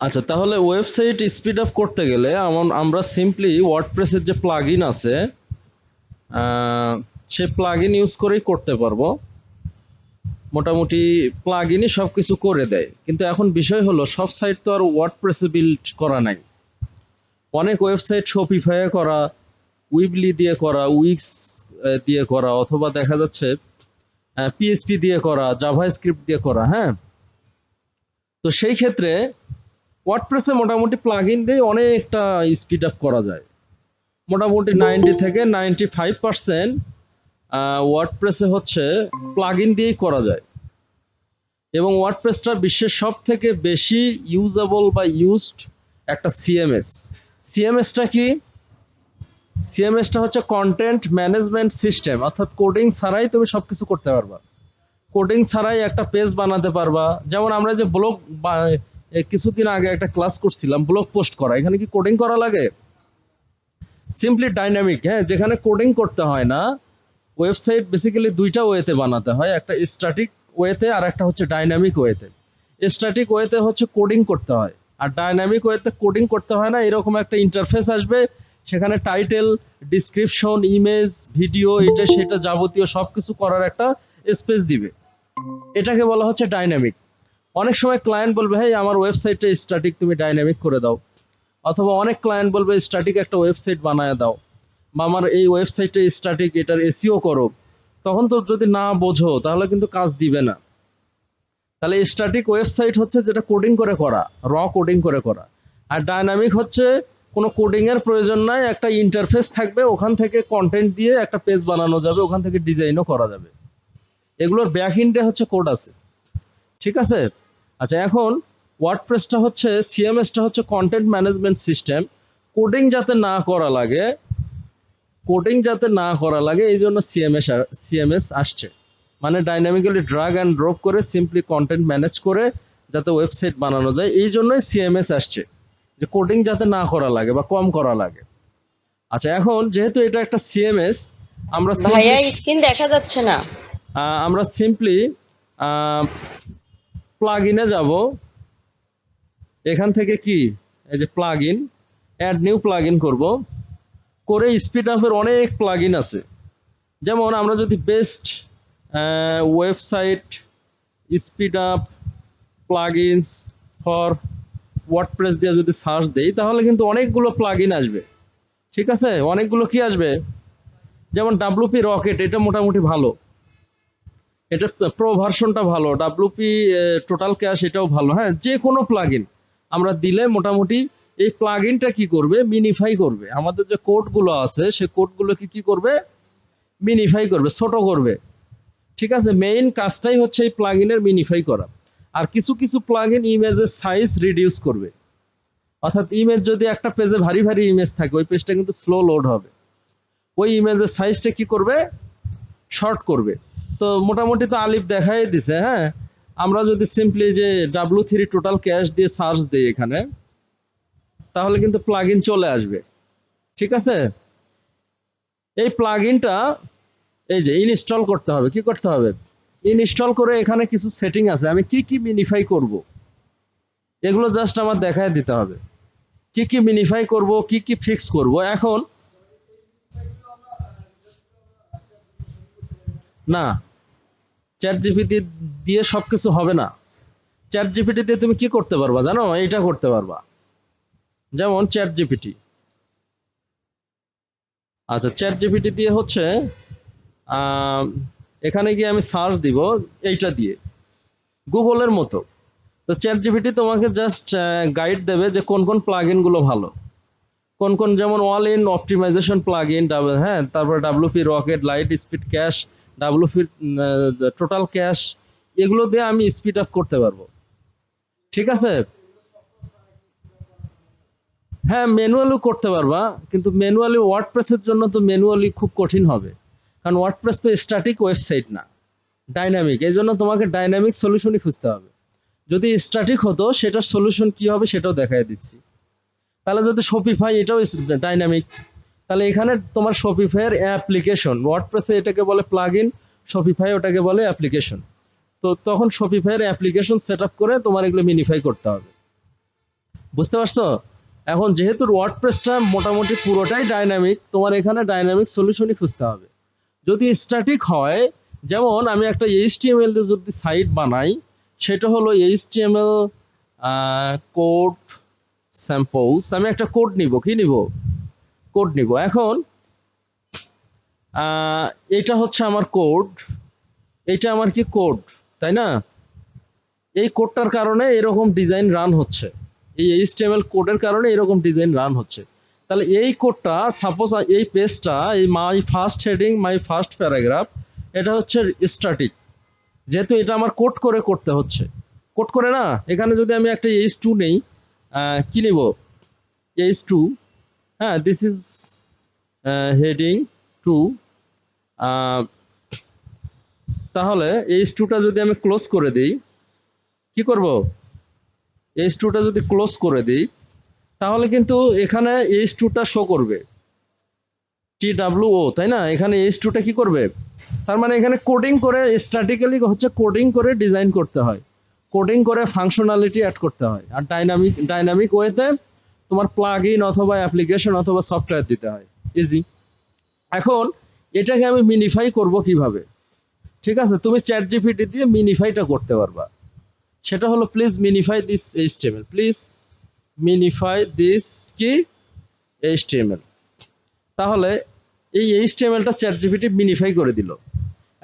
আচ্ছা, তাহলে website speed up করতে গেলে আমরা সিম্পলি ওয়ার্ডপ্রেসের যে প্লাগইন আছে সে প্লাগইন ইউজ করেই করতে পারবো। মোটামুটি প্লাগইনই সব কিছু করে দেয়, কিন্তু এখন বিষয় হলো সব সাইট তো আর ওয়ার্ডপ্রেসে বিল্ড করা নাই। অনেক ওয়েবসাইট শপিফাইয়ে করা, উইবলি দিয়ে করা, উইক্স দিয়ে করা, অথবা দেখা যাচ্ছে পিএসপি দিয়ে করা, জাভা স্ক্রিপ্ট দিয়ে করা। হ্যাঁ, তো সেই ক্ষেত্রে ওয়ার্ডপ্রেসে মোটামুটি প্লাগইন দিয়ে অনেকটা স্পিড আপ করা যায়। মোটামুটি 90 থেকে 95% ওয়ার্ডপ্রেসে হচ্ছে প্লাগইন দিয়েই করা যায়। এবং ওয়ার্ডপ্রেসটা বিশ্বের সব থেকে বেশি ইউজেবল বা ইউজড একটা সিএমএস। সিএমএসটা কি? সিএমএসটা হচ্ছে কন্টেন্ট ম্যানেজমেন্ট সিস্টেম, অর্থাৎ কোডিং ছাড়াই তুমি সবকিছু করতে পারবা। কোডিং ছাড়াই একটা পেজ বানাতে পারবা। যেমন আমরা যে ব্লগ কিছুদিন আগে একটা ক্লাস করছিলাম ব্লগ পোস্ট করা, এখানে কি কোডিং করা লাগে? Simply dynamic. হ্যাঁ, যেখানে কোডিং করতে হয় না। ওয়েবসাইট বেসিক্যালি দুইটা ওয়েতে বানাতে হয়, একটা স্ট্যাটিক ওয়েতে আর একটা হচ্ছে ডাইনামিক ওয়েতে। স্ট্যাটিক ওয়েতে হচ্ছে কোডিং করতে হয়, আর ডাইনামিক ওয়েতে কোডিং করতে হয় না। এরকম একটা ইন্টারফেস আসবে, সেখানে টাইটেল, ডিসক্রিপশন, ইমেজ, ভিডিও, এটা সেটা যাবতীয় সবকিছু করার একটা স্পেস দিবে। এটাকে বলা হচ্ছে ডাইনামিক। অনেক সময় ক্লায়েন্ট বলবে, হ্যাঁ আমার ওয়েবসাইটটা স্ট্যাটিক, তুমি ডাইনামিক করে দাও। অথবা অনেক ক্লায়েন্ট বলবে স্ট্যাটিক একটা ওয়েবসাইট বানায় দাও, বা আমার এই ওয়েবসাইটটা স্ট্যাটিক, এটার এসইও করো। তখন তো যদি না বোঝো তাহলে কিন্তু কাজ দিবে না। তাহলে স্ট্যাটিক ওয়েবসাইট হচ্ছে যেটা কোডিং করে করা, কোডিং করে করা। আর ডাইনামিক হচ্ছে কোনো কোডিং এর প্রয়োজন নাই, একটা ইন্টারফেস থাকবে, ওখান থেকে কন্টেন্ট দিয়ে একটা পেজ বানানো যাবে, ওখান থেকে ডিজাইনও করা যাবে। এগুলোর ব্যাক এন্ডে হচ্ছে কোড আছে। ঠিক আছে? আচ্ছা, এখন ওয়ার্ডপ্রেসটা হচ্ছে, সিএমএসটা হচ্ছে কন্টেন্ট ম্যানেজমেন্ট সিস্টেম। কোডিং যাতে না করা লাগে, এই জন্য সিএমএস আসছে। মানে ডাইনামিক্যালি ড্রাগ অ্যান্ড ড্রপ করে সিম্পলি কন্টেন্ট ম্যানেজ করে যাতে ওয়েবসাইট বানানো যায়, এই জন্যই সিএমএস আসছে, যে কোডিং যাতে না করা লাগে বা কম করা লাগে। আচ্ছা, এখন যেহেতু এটা একটা সিএমএস, আমরা ভাইয়া স্ক্রিন দেখা যাচ্ছে না। সিম্পলি প্লাগ ইনে যাব। এখান থেকে কি, এই যে plug in, add new plug in করবো। করে স্পিড আপের অনেক প্লাগ ইন আছে। যেমন আমরা যদি best website speed up plugins for WordPress দিয়ে যদি সার্চ দেই, তাহলে কিন্তু অনেকগুলো প্লাগইন আসবে। ঠিক আছে, অনেকগুলো কি আসবে। যেমন ডাব্লুপি রকেট, এটা মোটামুটি ভালো, এটা প্রো ভার্সনটা ভালো। ডাব্লুপি টোটাল ক্যাশ, এটাও ভালো। হ্যাঁ, যে কোনো প্লাগইন আমরা দিলে মোটামুটি এই প্লাগইনটা কি করবে, মিনিফাই করবে। আমাদের যে কোডগুলো আছে সে কোডগুলোকে কি করবে, মিনিফাই করবে, ছোট করবে। ঠিক আছে, মেইন কাজটাই হচ্ছে এই প্লাগইনের মিনিফাই করা। আর কিছু কিছু প্লাগইন ইমেজের সাইজ রিডিউস করবে। অর্থাৎ ইমেজ যদি একটা পেজে ভারী ভারী ইমেজ থাকে, ওই পেজটা কিন্তু স্লো লোড হবে। ওই ইমেজের সাইজটা কি করবে, শর্ট করবে। তো মোটামুটি তো আলিফ দেখাই দিছে। হ্যাঁ, আমরা যদি সিম্পলি যে W3 টোটাল ক্যাশ দিয়ে সার্চ দিই এখানে, তাহলে কিন্তু প্লাগইন চলে আসবে। ঠিক আছে, এই প্লাগইনটা এই যে ইনস্টল করতে হবে। কি করতে হবে, ইনস্টল করে এখানে কিছু সেটিং আছে, আমি কি কি মিনিফাই করব এগুলো জাস্ট আমার দেখায় দিতে হবে। কি কি মিনিফাই করব, কি কি ফিক্স করব। এখন না, চ্যাট জিপিটি দিয়ে সবকিছু হবে না। চ্যাট জিপিটি দিয়ে তুমি কি করতে পারবা জানো, এইটা করতে পারবা। যেমন চ্যাট জিপিটি, আচ্ছা চ্যাট জিপিটি দিয়ে হচ্ছে এখানে গিয়ে আমি সার্চ দিব এইটা দিয়ে, গুগলের মতো। তো চ্যাট জিপিটি তোমাকে জাস্ট গাইড দেবে যে কোন কোন প্লাগইন গুলো ভালো, কোন কোন, যেমন অল ইন অপটিমাইজেশন প্লাগইন, হ্যাঁ, তারপরে WP rocket, light speed cash, WP total cash, এগুলো দিয়ে আমি স্পিড আপ করতে পারবো। ঠিক আছে, হ্যাঁ ম্যানুয়ালি করতে পারবা, কিন্তু ম্যানুয়ালি ওয়ার্ডপ্রেসের জন্য তো ম্যানুয়ালি খুব কঠিন হবে। কারণ ওয়ার্ডপ্রেস তো স্ট্যাটিক ওয়েবসাইট না, ডাইনামিক। এই জন্য তোমাকে ডাইনামিক সলিউশনই খুঁজতে হবে। যদি স্ট্যাটিক হতো সেটার সলিউশন কি হবে সেটাও দেখাই দিচ্ছি। তাহলে যদি শপিফাই, এটাও ডাইনামিক, তাহলে এখানে তোমার শপিফাইয়ের অ্যাপ্লিকেশন, ওয়ার্ডপ্রেসে এটাকে বলে প্লাগইন, শপিফাই ওটাকে বলে অ্যাপ্লিকেশন। তো তখন শপিফাইয়ের অ্যাপ্লিকেশন সেট আপ করে তোমার এগুলো মিনিফাই করতে হবে। বুঝতে পারছো? এখন যেহেতু ওয়ার্ডপ্রেসটা মোটামুটি পুরোটাই ডাইনামিক, তোমার এখানে ডাইনামিক সলিউশনই খুঁজতে হবে। যদি স্ট্যাটিক হয়, যেমন আমি একটা এইচটিএমএল দিয়ে যদি সাইট বানাই, সেটা হলো এইচটিএমএল কোড স্যাম্পলস। আমি একটা কোড নিব, কি নিব? কোড নিব। এখন আহ, এটা হচ্ছে আমার কোড, এটা আমার কি কোড, তাই না? এই কোডটার কারণে এরকম ডিজাইন রান হচ্ছে, এই এইচটিএমএল কোডের কারণে এরকম ডিজাইন রান হচ্ছে। তাহলে এই কোডটা সাপোজ, এই পেজটা, এই my first heading my first paragraph, এটা হচ্ছে স্ট্যাটিক। যেহেতু এটা আমার কোড করে করতে হচ্ছে, কোড করে না, এখানে যদি আমি একটা এইচ2 নেই, কি নিব? এইচ2, হ্যাঁ, দিস ইজ হেডিং টু। তাহলে এইচ2টা যদি আমি ক্লোজ করে দিই, কি করব? এইচ2টা যদি ক্লোজ করে দিই, তাহলে কিন্তু এখানে এইচ2টা শো করবে, TWO, তাই না? এখানে এইচ2টা কি করবে? তার মানে এখানে কোডিং করে, স্ট্যাটিক্যালি হচ্ছে কোডিং করে ডিজাইন করতে হয়, কোডিং করে ফাংশনালিটি অ্যাড করতে হয়, আর ডাইনামিক ওয়েতে তোমার প্লাগ ইন অথবা অ্যাপ্লিকেশন অথবা সফটওয়্যার দিতে হয়। ইজি। এখন এটাকে আমি মিনিফাই করব কিভাবে? ঠিক আছে, তুমি চ্যাট জিপিটি দিয়ে মিনিফাইটা করতে পারবা। সেটা হলো, please মিনিফাই this HTML, please মিনিফাই this কি এইচটিএমএল। তাহলে এই এইচটিএমএলটা চ্যাট জিপিটি মিনিফাই করে দিল।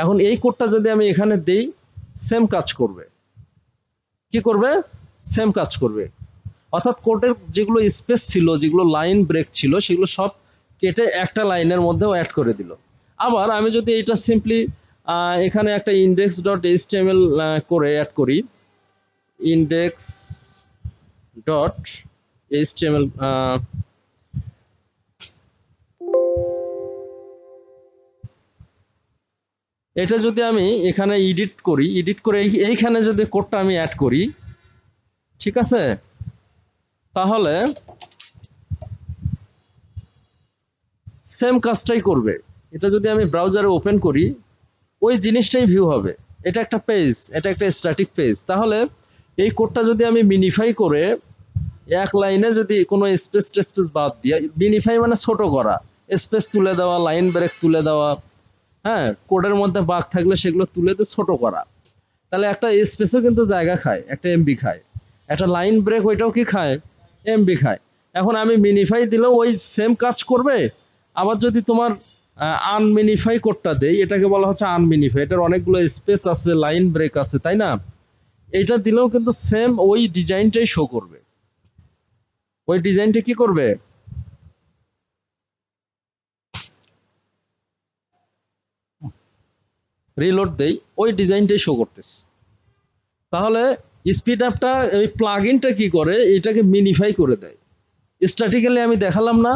এখন এই কোডটা যদি আমি এখানে দেই, সেম কাজ করবে। কি করবে? সেম কাজ করবে। অর্থাৎ কোডের যেগুলো স্পেস ছিল, যেগুলো লাইন ব্রেক ছিল, সেগুলো সব কেটে একটা লাইনের মধ্যেও অ্যাড করে দিল। আবার আমি যদি এটা সিম্পলি এখানে একটা ইন্ডেক্স ডট এইচটিএমএল করে অ্যাড করি, ইন্ডেক্স ডট এইচটিএমএল, এটা যদি আমি এখানে এডিট করি, এডিট করে এইখানে যদি কোডটা আমি অ্যাড করি, ঠিক আছে, তাহলে সেম কাজটাই করবে। এটা যদি আমি ব্রাউজারে ওপেন করি, ওই জিনিসটাই ভিউ হবে। এটা একটা পেজ, এটা একটা স্ট্যাটিক পেজ। তাহলে এই কোডটা যদি আমি মিনিফাই করে এক লাইনে যদি কোনো স্পেস টেস্পেস বাদ দিয়ে, মিনিফাই মানে ছোট করা, স্পেস তুলে দেওয়া, লাইন ব্রেক তুলে দেওয়া, হ্যাঁ, কোডের মধ্যে বাগ থাকলে সেগুলো তুলে দিয়ে ছোট করা, তাহলে একটা স্পেসও কিন্তু জায়গা খায়, একটা এমবি খায়। একটা লাইন ব্রেক, ওইটাও কি খায়? এমবি খায়। এখন আমি মিনিফাই দিলেও ওই সেম কাজ করবে। আবার যদি তোমার আনমিনিফাই কোডটা দেই, এটাকে বলা হচ্ছে আনমিনিফাই, এটার অনেকগুলো স্পেস আছে, লাইন ব্রেক আছে, তাই না? এইটা দিলেও কিন্তু সেম ওই ডিজাইনটাই শো করবে। ওই ডিজাইনটা কি করবে? রিলোড দেই, ওই ডিজাইনটাই শো করতেছে। তাহলে স্পিড আপটা, ওই প্লাগইনটা কি করে? এটাকে মিনিফাই করে দেয়। স্ট্যাটিক্যালি আমি দেখালাম না?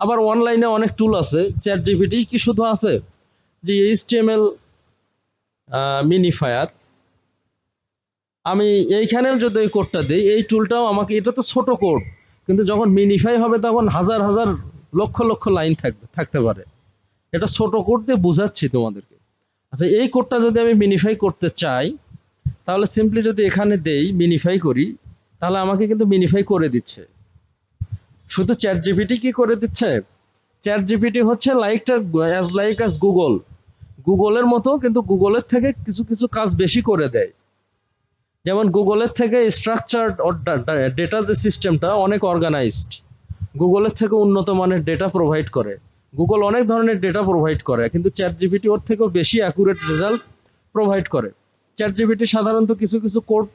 আবার অনলাইনে অনেক টুল আছে, চ্যাট জিপিটি কি শুধু আছে যে এইচটিএমএল মিনিফায়ার, আমি এইখানেও যদি ওই কোডটা দিই, এই টুলটাও আমাকে, এটা তো ছোট কোড, কিন্তু যখন মিনিফাই হবে তখন হাজার হাজার লক্ষ লক্ষ লাইন থাকতে পারে। এটা ছোট কোড দিয়ে বোঝাচ্ছি তোমাদেরকে। আচ্ছা, এই কোডটা যদি আমি মিনিফাই করতে চাই, তাহলে সিম্পলি যদি এখানে দেই মিনিফাই করি, তাহলে আমাকে কিন্তু মিনিফাই করে দিচ্ছে। শুধু চ্যাট জিপিটি কি করে দিচ্ছে? চ্যাট জিপিটি হচ্ছে লাইক অ্যাজ গুগল, গুগলের মতো, কিন্তু গুগলের থেকে কিছু কিছু কাজ বেশি করে দেয়। যেমন গুগলের থেকে স্ট্রাকচার্ড ডেটা, যে সিস্টেমটা অনেক অর্গানাইজড, গুগলের থেকে উন্নত মানের ডেটা প্রোভাইড করে। গুগল অনেক ধরনের ডেটা প্রোভাইড করে, কিন্তু চ্যাট জিপিটি ওর থেকেও বেশি অ্যাকুরেট রেজাল্ট প্রোভাইড করে। চ্যাট জিপিটি সাধারণত কিছু কিছু কোড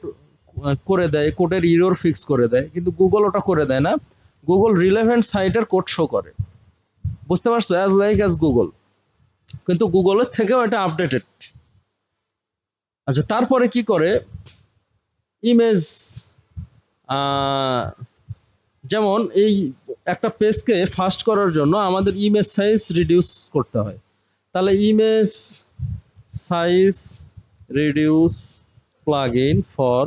করে দেয়, কোডের ইরর ফিক্স করে দেয়, কিন্তু গুগল ওটা করে দেয় না। গুগল রিলেভেন্ট সাইটের কোড শো করে। বুঝতে পারছো? অ্যাজ গুগল, কিন্তু গুগলের থেকেও এটা আপডেটেড। আচ্ছা, তারপরে কি করে? ইমেজ, যেমন এই একটা পেজকে ফাস্ট করার জন্য আমাদের ইমেজ সাইজ রিডিউস করতে হয়। তাহলে image size reduce plugin for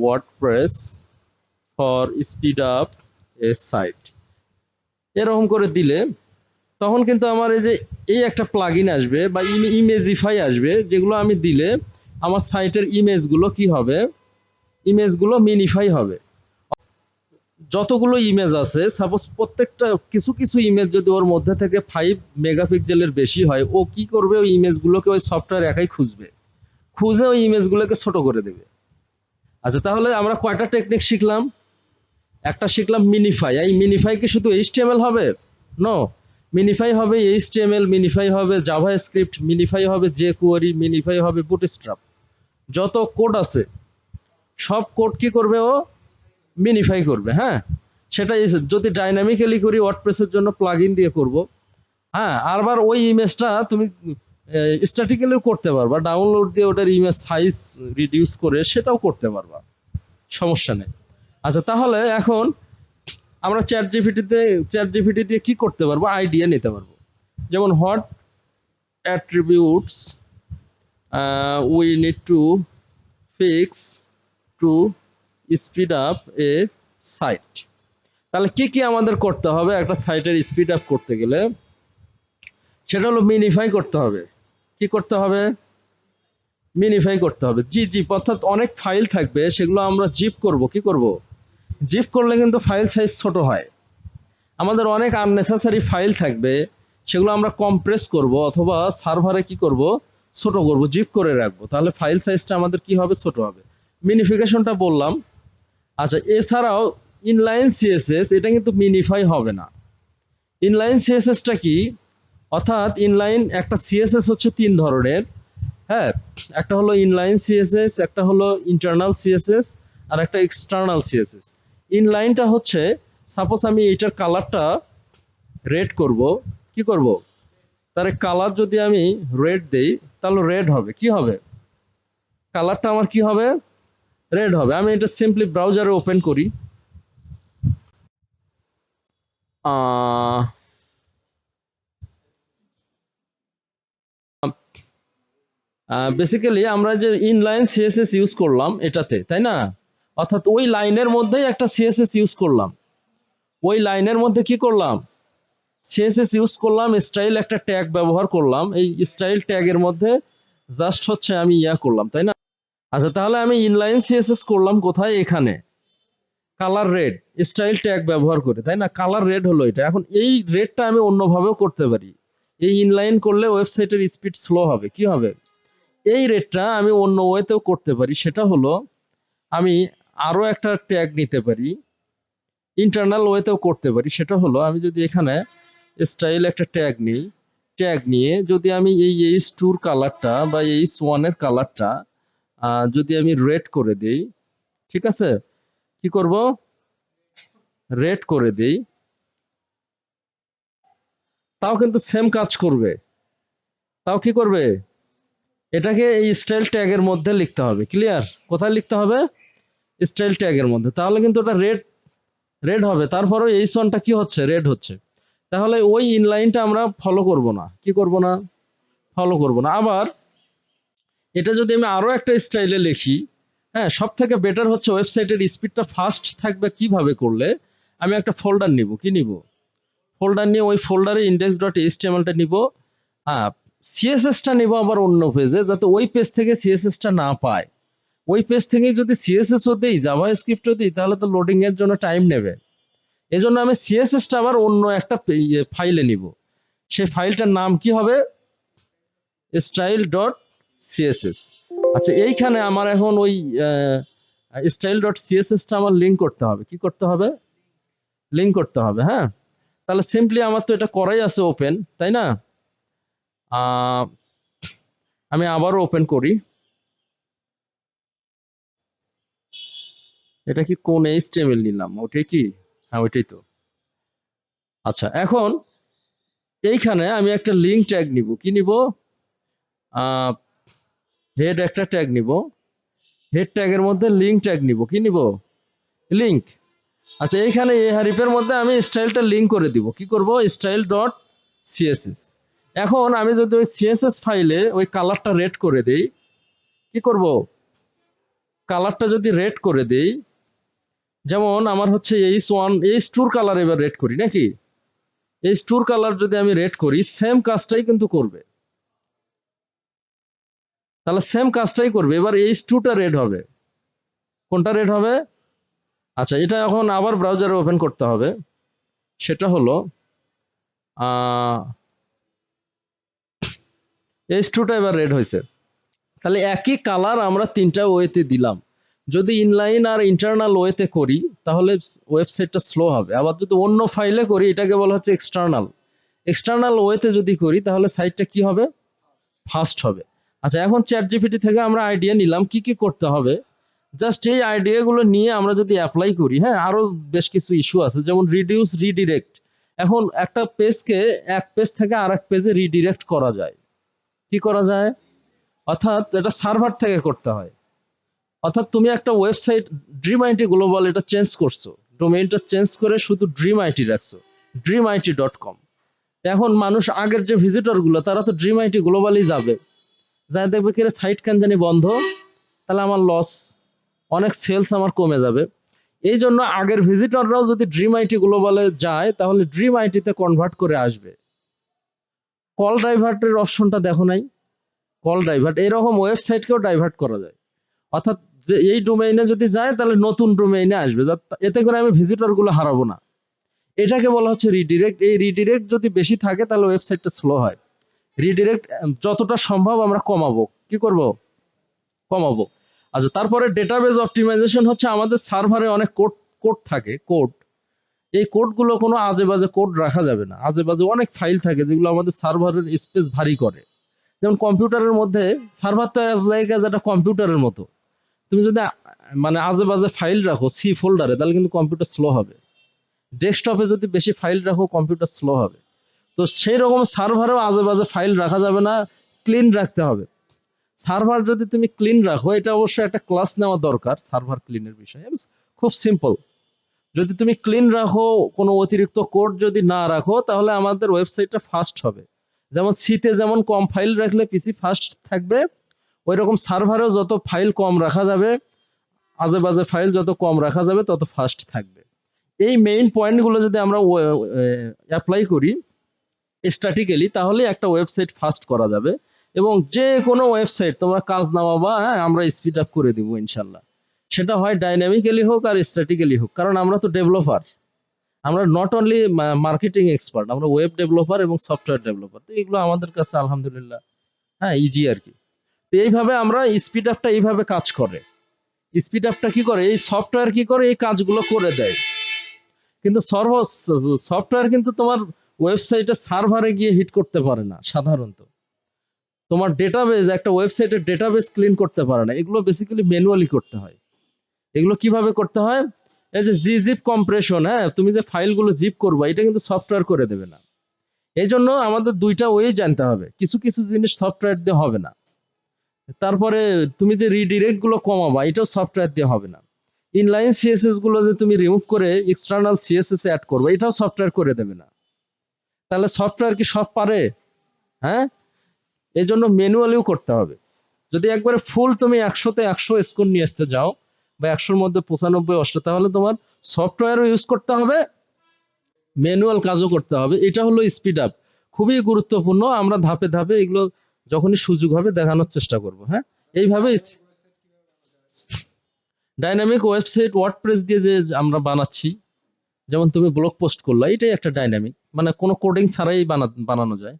WordPress for speed up a site, এরকম করে দিলে তখন কিন্তু আমার এই যে এই একটা প্লাগইন আসবে বা ইমেজিফাই আসবে, যেগুলো আমি দিলে আমার সাইটের ইমেজগুলো কি হবে? ইমেজগুলো মিনিফাই হবে। যতগুলো ইমেজ আছে, সাপোজ প্রত্যেকটা কিছু কিছু ইমেজ যদি ওর মধ্যে থেকে 5 মেগাপিক্সেলের বেশি হয়, ও কি করবে, ওই ইমেজগুলোকে ওই সফটওয়্যার একাই খুঁজবে, খুঁজে ওই ইমেজগুলোকে ছোট করে দেবে। আচ্ছা, তাহলে আমরা কয়টা টেকনিক শিখলাম? একটা শিখলাম মিনিফাই। এই মিনিফাই কি শুধু এইচটিএমএল হবে? নো, মিনিফাই হবে এইচটিএমএল, মিনিফাই হবে জাভাস্ক্রিপ্ট, মিনিফাই হবে জেকুয়ারি, মিনিফাই হবে বুটস্ট্র্যাপ। যত কোড আছে সব কোড কি করবে ও? মিনিফাই করবে। হ্যাঁ, সেটা যদি ডাইনামিক্যালি করি ওয়ার্ডপ্রেসের জন্য প্লাগইন দিয়ে করব। হ্যাঁ, আবার ওই ইমেজটা তুমি স্ট্যাটিক্যালিও করতে পারবা, ডাউনলোড দিয়ে ওটার ইমেজ সাইজ রিডিউস করে সেটাও করতে পারবা, সমস্যা নেই। আচ্ছা, তাহলে এখন আমরা চ্যাট জিপিটি দিয়ে কি করতে পারবো, আইডিয়া নিতে পারবো। যেমন what attributes we need to fix to speed up a site. তাহলে কি কি আমাদের করতে হবে একটা সাইটের স্পিড আপ করতে গেলে? সেটা হলো মিনিফাই করতে হবে। কি করতে হবে? মিনিফাই করতে হবে। জি, অর্থাৎ অনেক ফাইল থাকবে, সেগুলো আমরা জিপ করব। কি করব? জিপ করলে কিন্তু ফাইল সাইজ ছোট হয়। আমাদের অনেক আননেসেসারি ফাইল থাকবে, সেগুলো আমরা কম্প্রেস করব অথবা সার্ভারে কি করব, ছোট করব, জিপ করে রাখবো। তাহলে ফাইল সাইজটা আমাদের কি হবে, ছোট হবে। মিনিফিকেশনটা বললাম। আচ্ছা, এছাড়াও ইনলাইন সিএসএস, এটা কিন্তু মিনিফাই হবে না। ইনলাইন সিএসএসটা কি? অর্থাৎ ইনলাইন একটা সিএসএস হচ্ছে 3 ধরনের। হ্যাঁ, একটা হলো ইনলাইন সিএসএস, একটা হলো ইন্টারনাল সিএসএস, আর একটা এক্সটার্নাল সিএসএস। ইনলাইনটা হচ্ছে, সাপোজ আমি এটার কালারটা রেড করব। কি করব? তার কালার যদি আমি রেড দেই, তাহলে রেড হবে। কি হবে? কালারটা আমার কি হবে? রেড হবে। আমি এটা সিম্পলি ব্রাউজারে ওপেন করি। বেসিক্যালি আমরা যে ইনলাইন সিএসএস ইউজ করলাম এটাতে, তাই না? অর্থাৎ ওই লাইনের মধ্যেই একটা সিএসএস ইউজ করলাম। ওই লাইনের মধ্যে কি করলাম? সিএসএস ইউজ করলাম, স্টাইল একটা ট্যাগ ব্যবহার করলাম। এই স্টাইল ট্যাগের মধ্যে জাস্ট হচ্ছে আমি করলাম, তাই না? আচ্ছা, তাহলে আমি ইনলাইন সিএসএস করলাম কোথায়? এখানে কালার রেড, স্টাইল ট্যাগ ব্যবহার করে, তাই না? কালার রেড হলো এটা। এখন এই রেডটা আমি অন্যভাবেও করতে পারি। এই ইনলাইন করলে ওয়েবসাইটের স্পিড স্লো হবে। কি হবে? এই রেডটা আমি অন্য ওয়েতেও করতে পারি। সেটা হলো, আমি আরো একটা ট্যাগ নিতে পারি, ইন্টারনাল ওয়েতেও করতে পারি। সেটা হলো, আমি যদি এখানে স্টাইল একটা ট্যাগ নিই, ট্যাগ নিয়ে যদি আমি এই H2 কালারটা বা H1 এর কালারটা যদি আমি রেড করে দেই, ঠিক আছে? কি করব? রেড করে দেই, তাও কিন্তু সেম কাজ করবে। তাও কি করবে? এটাকে এই স্টাইল ট্যাগের মধ্যে লিখতে হবে। ক্লিয়ার? কোথায় লিখতে হবে? স্টাইল ট্যাগের মধ্যে। তাহলে কিন্তু ওটা রেড রেড হবে। তারপরে H1টা কি হচ্ছে? রেড হচ্ছে। তাহলে ওই ইনলাইনটা আমরা ফলো করব না। কি করব না? ফলো করব না। আবার এটা যদি আমি আরো একটা স্টাইলে লিখি, হ্যাঁ, সব থেকে বেটার হচ্ছে ওয়েবসাইটের স্পিডটা ফাস্ট থাকবে কিভাবে করলে? আমি একটা ফোল্ডার নিব। কি নিব? ফোল্ডার নিয়ে ওই ফোল্ডারে index.html-টা নিব। হ্যাঁ, সিএসএসটা নিব আবার অন্য পেজে, যাতে ওই পেজ থেকে সিএসএসটা না পায়। ওই পেজ থেকে যদি সিএসএসও দেই, জাভাস্ক্রিপ্টও দিই, তাহলে তো লোডিং এর জন্য টাইম নেবে। এজন্য আমি সিএসএসটা আবার অন্য একটা ফাইলে নিব। সেই ফাইলটার নাম কি হবে? style.css। আচ্ছা, এইখানে আমার এখন ওই style.css-টা আমার লিঙ্ক করতে হবে। কি করতে হবে? লিঙ্ক করতে হবে। হ্যাঁ, তাহলে সিম্পলি আমার তো এটা করাই আছে ওপেন, তাই না? আহ, আমি আবারও ওপেন করি। এটা কি কোন HTML নিলাম? ওটাই কি? হ্যাঁ, ওইটাই তো। আচ্ছা, এখন এইখানে আমি একটা লিঙ্ক ট্যাগ নিব। কি নিব? হেড একটা ট্যাগ নিব। হেড ট্যাগের মধ্যে লিঙ্ক ট্যাগ নিব। কি নিব? লিঙ্ক। আচ্ছা, এইখানে এই হারিফের মধ্যে আমি স্টাইলটা লিঙ্ক করে দিব। কি করব? style.css। এখন আমি যদি ওই সিএসএস ফাইলে ওই কালারটা রেড করে দেই, কি করব? কালারটা যদি রেড করে দেই, যেমন আমার হচ্ছে H1 H2 কালার এবার রেড করি নাকি? H2 কালার যদি আমি রেড করি, সেম কাজটাই কিন্তু করবে। তাহলে সেম কাজটাই করবে। এবার H2টা রেড হবে। কোনটা রেড হবে? আচ্ছা, এটা এখন আবার ব্রাউজারে ওপেন করতে হবে। সেটা হলো H2টা এবার রেড হয়েছে। তাহলে একই কালার আমরা তিনটা ওয়েতে দিলাম। যদি ইনলাইন আর ইন্টারনাল ওয়েতে করি তাহলে ওয়েবসাইটটা স্লো হবে। আবার যদি অন্য ফাইলে করি, এটাকে বলা হচ্ছে এক্সটার্নাল। এক্সটার্নাল ওয়েতে যদি করি তাহলে সাইটটা কি হবে? ফাস্ট হবে। আচ্ছা, এখন চ্যাট জিপিটি থেকে আমরা আইডিয়া নিলাম কি কি করতে হবে। জাস্ট এই আইডিয়াগুলো নিয়ে আমরা যদি অ্যাপ্লাই করি, হ্যাঁ, আরো বেশ কিছু ইস্যু আছে, যেমন রিডিউস রিডিরেক্ট। এখন একটা পেজকে এক পেজ থেকে আরেক পেজে রিডিরেক্ট করা যায়। কি করা যায়? অর্থাৎ এটা সার্ভার থেকে করতে হয়। অর্থাৎ তুমি একটা ওয়েবসাইট ড্রিম আইটি গ্লোবাল এটা চেঞ্জ করছো, ডোমেইনটা চেঞ্জ করে শুধু ড্রিম আইটি রাখছো, dreamit.com। এখন মানুষ আগের যে ভিজিটর গুলো তারা তো ড্রিম আইটি গ্লোবালই যাবে, যাই দেখবে কি সাইট কেন জানি বন্ধ, তাহলে আমার লস, অনেক সেলস আমার কমে যাবে। এই জন্য আগের ভিজিটররাও যদি ড্রিম আইটি গ্লোবালে যায় তাহলে ড্রিম আইটিতে কনভার্ট করে আসবে। কল ডাইভার্টের অপশনটা দেখো নাই? কল ডাইভার্ট এরকম ওয়েবসাইটকেও ডাইভার্ট করা যায়। অর্থাৎ যে এই ডোমেইনে যদি যায় তাহলে নতুন ডোমেইনে আসবে, এতে করে আমি ভিজিটর গুলো হারাবো না। এটাকে বলা হচ্ছে রিডিরেক্ট। এই রিডিরেক্ট যদি বেশি থাকে তাহলে ওয়েবসাইটটা স্লো হয়। রিডিরেক্ট যতটা সম্ভব আমরা কমাবো। কি করব? কমাবো। আচ্ছা, তারপরে ডেটাবেজ অপটিমাইজেশন হচ্ছে আমাদের সার্ভারে অনেক কোড কোড থাকে, কোড। এই কোডগুলো কোনো আজে বাজে কোড রাখা যাবে না। আজে বাজে অনেক ফাইল থাকে যেগুলো আমাদের সার্ভারের স্পেস ভারী করে। যেমন কম্পিউটারের মধ্যে সার্ভার তো অ্যাজ লাইক অ্যাজ একটা কম্পিউটারের মতো। তুমি যদি মানে আজে বাজে ফাইল রাখো সি ফোল্ডারে তাহলে কিন্তু কম্পিউটার স্লো হবে। ডেস্কটপে যদি বেশি ফাইল রাখো কম্পিউটার স্লো হবে। তো সেই রকম সার্ভারেও আজে বাজে ফাইল রাখা যাবে না, ক্লিন রাখতে হবে। সার্ভার যদি তুমি ক্লিন রাখো, এটা অবশ্যই একটা ক্লাস নেওয়া দরকার সার্ভার ক্লিনের বিষয়ে। খুব সিম্পল। যদি তুমি ক্লিন রাখো, কোনো অতিরিক্ত কোড যদি না রাখো, তাহলে আমাদের ওয়েবসাইটটা ফাস্ট হবে। যেমন সিতে যেমন কম ফাইল রাখলে পিসি ফাস্ট থাকবে, ওই রকম সার্ভারেও যত ফাইল কম রাখা যাবে, আজে বাজে ফাইল যত কম রাখা যাবে তত ফাস্ট থাকবে। এই মেইন পয়েন্টগুলো যদি আমরা অ্যাপ্লাই করি স্ট্র্যাটেজিক্যালি, তাহলে একটা ওয়েবসাইট ফাস্ট করা যাবে। এবং যে কোনো ওয়েবসাইট তোমরা কাজ নামাবা, হ্যাঁ, আমরা স্পিড আপ করে দিব ইনশাল্লাহ। সেটা হয় ডাইনামিক্যালি হোক আর স্ট্র্যাটেজিক্যালি হোক, কারণ আমরা তো ডেভেলপার। আমরা নট অনলি মার্কেটিং এক্সপার্ট, আমরা ওয়েব ডেভেলপার এবং সফটওয়্যার ডেভেলপার। তো এগুলো আমাদের কাছে আলহামদুলিল্লাহ হ্যাঁ ইজি আর কি। তো এইভাবে আমরা স্পিড আপটা এইভাবে কাজ করে। স্পিড আপটা কি করে? এই সফটওয়্যার কি করে? এই কাজগুলো করে দেয়। কিন্তু সফটওয়্যার কিন্তু তোমার ওয়েবসাইটে সার্ভারে গিয়ে হিট করতে পারে না সাধারণত। তোমার ডেটাবেজ, একটা ওয়েবসাইটের ডেটাবেজ ক্লিন করতে পারে না। এগুলো বেসিক্যালি ম্যানুয়ালি করতে হয়। এগুলো কিভাবে করতে হয়? এই যে জিপ কম্প্রেশন, হ্যাঁ, তুমি যে ফাইলগুলো জিপ করবা এটা কিন্তু সফটওয়্যার করে দেবে না। এই জন্য আমাদের দুইটা ওয়ে জানতে হবে। কিছু কিছু জিনিস সফটওয়্যার দিয়ে হবে না। তারপরে তুমি যে রিডিরেক্ট গুলো কমাবা এটাও সফটওয়্যার দিয়ে হবে না। ইনলাইন সিএসএস গুলো যে তুমি রিমুভ করে এক্সটার্নাল সিএসএস অ্যাড করবে এটাও সফটওয়্যার করে দেবে না। তাহলে সফটওয়্যার কি সব পারে? হ্যাঁ, এই জন্য ম্যানুয়ালিও করতে হবে। যদি একবারে ফুল তুমি 100-তে 100 স্কোর নিয়ে আসতে যাও বা 100-র মধ্যে 95-80, তাহলে তোমার সফটওয়্যারও ইউজ করতে হবে, ম্যানুয়াল কাজও করতে হবে। এটা হলো স্পিড আপ। খুবই গুরুত্বপূর্ণ। আমরা ধাপে ধাপে এগুলো যখনই সুযোগ হবে দেখানোর চেষ্টা করব। হ্যাঁ, এইভাবে ডাইনামিক ওয়েবসাইট ওয়ার্ডপ্রেস দিয়ে যে আমরা বানাচ্ছি, যেমন তুমি ব্লগ পোস্ট করলা, এটাই একটা ডাইনামিক, মানে কোনো কোডিং ছাড়াই বানানো যায়।